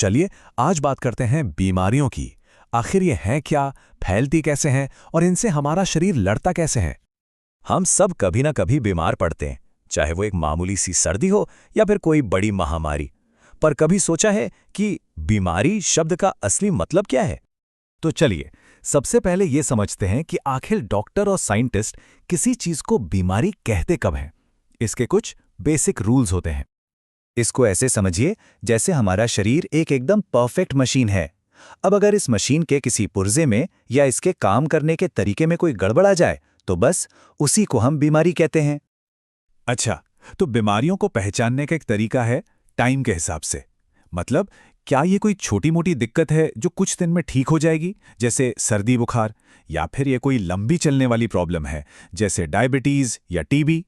चलिए आज बात करते हैं बीमारियों की। आखिर ये हैं क्या, फैलती कैसे हैं और इनसे हमारा शरीर लड़ता कैसे है। हम सब कभी ना कभी बीमार पड़ते हैं, चाहे वो एक मामूली सी सर्दी हो या फिर कोई बड़ी महामारी। पर कभी सोचा है कि बीमारी शब्द का असली मतलब क्या है? तो चलिए सबसे पहले ये समझते हैं कि आखिर डॉक्टर और साइंटिस्ट किसी चीज को बीमारी कहते कब हैं। इसके कुछ बेसिक रूल्स होते हैं। इसको ऐसे समझिए जैसे हमारा शरीर एक एकदम परफेक्ट मशीन है। अब अगर इस मशीन के किसी पुर्जे में या इसके काम करने के तरीके में कोई गड़बड़ आ जाए तो बस उसी को हम बीमारी कहते हैं। अच्छा, तो बीमारियों को पहचानने का एक तरीका है टाइम के हिसाब से। मतलब क्या ये कोई छोटी मोटी दिक्कत है जो कुछ दिन में ठीक हो जाएगी, जैसे सर्दी बुखार, या फिर ये कोई लंबी चलने वाली प्रॉब्लम है जैसे डायबिटीज या टीबी।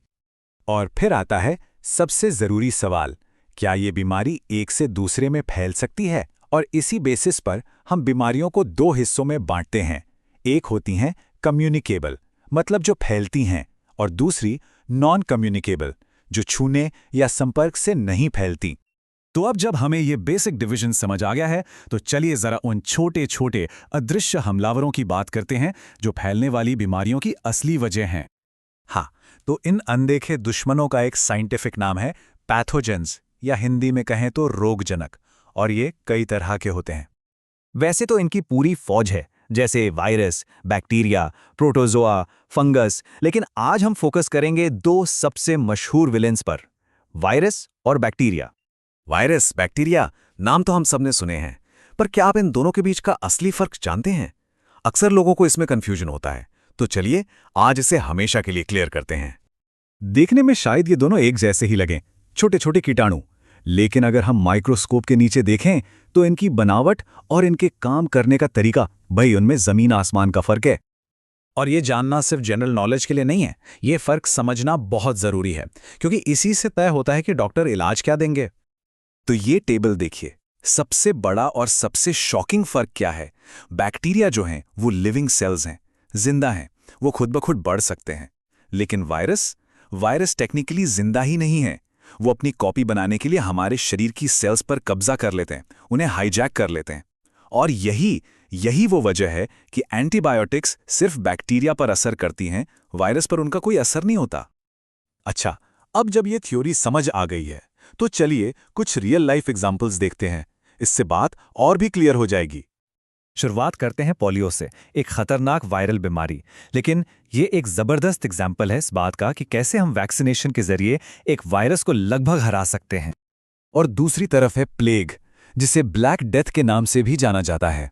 और फिर आता है सबसे जरूरी सवाल, क्या ये बीमारी एक से दूसरे में फैल सकती है? और इसी बेसिस पर हम बीमारियों को दो हिस्सों में बांटते हैं। एक होती हैं कम्युनिकेबल, मतलब जो फैलती हैं, और दूसरी नॉन कम्युनिकेबल, जो छूने या संपर्क से नहीं फैलती। तो अब जब हमें ये बेसिक डिवीजन समझ आ गया है तो चलिए जरा उन छोटे छोटे अदृश्य हमलावरों की बात करते हैं जो फैलने वाली बीमारियों की असली वजह हैं। हाँ, तो इन अनदेखे दुश्मनों का एक साइंटिफिक नाम है पैथोजेंस, या हिंदी में कहें तो रोगजनक, और ये कई तरह के होते हैं। वैसे तो इनकी पूरी फौज है, जैसे वायरस, बैक्टीरिया, प्रोटोजोआ, फंगस, लेकिन आज हम फोकस करेंगे दो सबसे मशहूर विलेंस पर, वायरस और बैक्टीरिया। वायरस, बैक्टीरिया, नाम तो हम सबने सुने हैं, पर क्या आप इन दोनों के बीच का असली फर्क जानते हैं? अक्सर लोगों को इसमें कंफ्यूजन होता है, तो चलिए आज इसे हमेशा के लिए क्लियर करते हैं। देखने में शायद ये दोनों एक जैसे ही लगें, छोटे छोटे कीटाणु, लेकिन अगर हम माइक्रोस्कोप के नीचे देखें तो इनकी बनावट और इनके काम करने का तरीका, भाई उनमें जमीन आसमान का फर्क है। और ये जानना सिर्फ जनरल नॉलेज के लिए नहीं है, ये फर्क समझना बहुत जरूरी है, क्योंकि इसी से तय होता है कि डॉक्टर इलाज क्या देंगे। तो ये टेबल देखिए, सबसे बड़ा और सबसे शॉकिंग फर्क क्या है। बैक्टीरिया जो हैं वो लिविंग सेल्स हैं, जिंदा हैं, वो खुद ब खुद बढ़ सकते हैं। लेकिन वायरस टेक्निकली जिंदा ही नहीं है। वो अपनी कॉपी बनाने के लिए हमारे शरीर की सेल्स पर कब्जा कर लेते हैं, उन्हें हाईजैक कर लेते हैं। और यही वो वजह है कि एंटीबायोटिक्स सिर्फ बैक्टीरिया पर असर करती हैं, वायरस पर उनका कोई असर नहीं होता। अच्छा, अब जब ये थ्योरी समझ आ गई है तो चलिए कुछ रियल लाइफ एग्जांपल्स देखते हैं, इससे बात और भी क्लियर हो जाएगी। शुरुआत करते हैं पोलियो से, एक खतरनाक वायरल बीमारी। लेकिन ये एक जबरदस्त एग्जाम्पल है इस बात का कि कैसे हम वैक्सीनेशन के जरिए एक वायरस को लगभग हरा सकते हैं। और दूसरी तरफ है प्लेग, जिसे ब्लैक डेथ के नाम से भी जाना जाता है।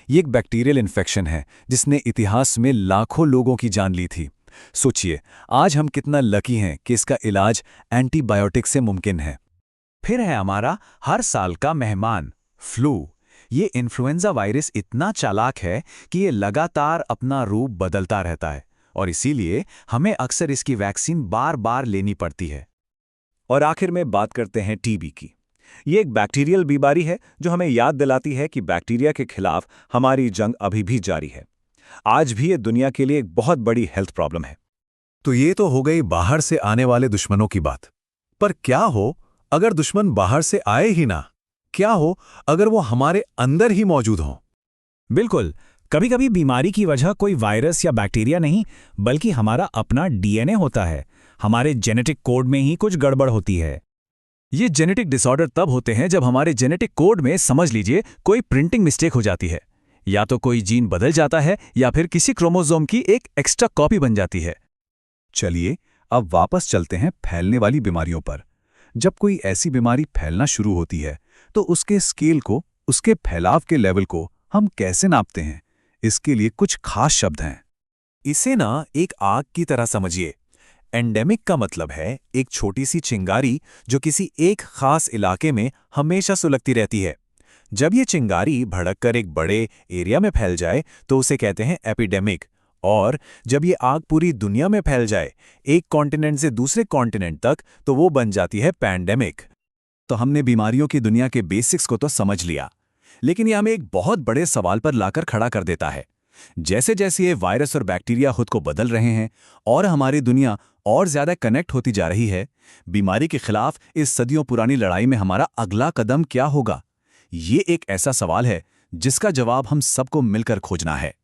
ये एक बैक्टीरियल इन्फेक्शन है जिसने इतिहास में लाखों लोगों की जान ली थी। सोचिए आज हम कितना लकी हैं कि इसका इलाज एंटीबायोटिक से मुमकिन है। फिर है हमारा हर साल का मेहमान, फ्लू। ये इन्फ्लुएंजा वायरस इतना चालाक है कि ये लगातार अपना रूप बदलता रहता है, और इसीलिए हमें अक्सर इसकी वैक्सीन बार बार लेनी पड़ती है। और आखिर में बात करते हैं टीबी की। ये एक बैक्टीरियल बीमारी है जो हमें याद दिलाती है कि बैक्टीरिया के खिलाफ हमारी जंग अभी भी जारी है। आज भी ये दुनिया के लिए एक बहुत बड़ी हेल्थ प्रॉब्लम है। तो ये तो हो गई बाहर से आने वाले दुश्मनों की बात। पर क्या हो अगर दुश्मन बाहर से आए ही ना? क्या हो अगर वो हमारे अंदर ही मौजूद हों? बिल्कुल, कभी कभी बीमारी की वजह कोई वायरस या बैक्टीरिया नहीं, बल्कि हमारा अपना डीएनए होता है। हमारे जेनेटिक कोड में ही कुछ गड़बड़ होती है। ये जेनेटिक डिसऑर्डर तब होते हैं जब हमारे जेनेटिक कोड में, समझ लीजिए, कोई प्रिंटिंग मिस्टेक हो जाती है। या तो कोई जीन बदल जाता है या फिर किसी क्रोमोसोम की एक एक्स्ट्रा कॉपी बन जाती है। चलिए अब वापस चलते हैं फैलने वाली बीमारियों पर। जब कोई ऐसी बीमारी फैलना शुरू होती है तो उसके स्केल को, उसके फैलाव के लेवल को हम कैसे नापते हैं? इसके लिए कुछ खास शब्द हैं। इसे ना एक आग की तरह समझिए। एंडेमिक का मतलब है एक छोटी सी चिंगारी जो किसी एक खास इलाके में हमेशा सुलगती रहती है। जब ये चिंगारी भड़ककर एक बड़े एरिया में फैल जाए तो उसे कहते हैं एपिडेमिक। और जब ये आग पूरी दुनिया में फैल जाए, एक कॉन्टिनेंट से दूसरे कॉन्टिनेंट तक, तो वो बन जाती है पैंडेमिक। तो हमने बीमारियों की दुनिया के बेसिक्स को तो समझ लिया, लेकिन ये हमें एक बहुत बड़े सवाल पर लाकर खड़ा कर देता है। जैसे जैसे ये वायरस और बैक्टीरिया खुद को बदल रहे हैं और हमारी दुनिया और ज्यादा कनेक्ट होती जा रही है, बीमारी के खिलाफ इस सदियों पुरानी लड़ाई में हमारा अगला कदम क्या होगा? ये एक ऐसा सवाल है जिसका जवाब हम सबको मिलकर खोजना है।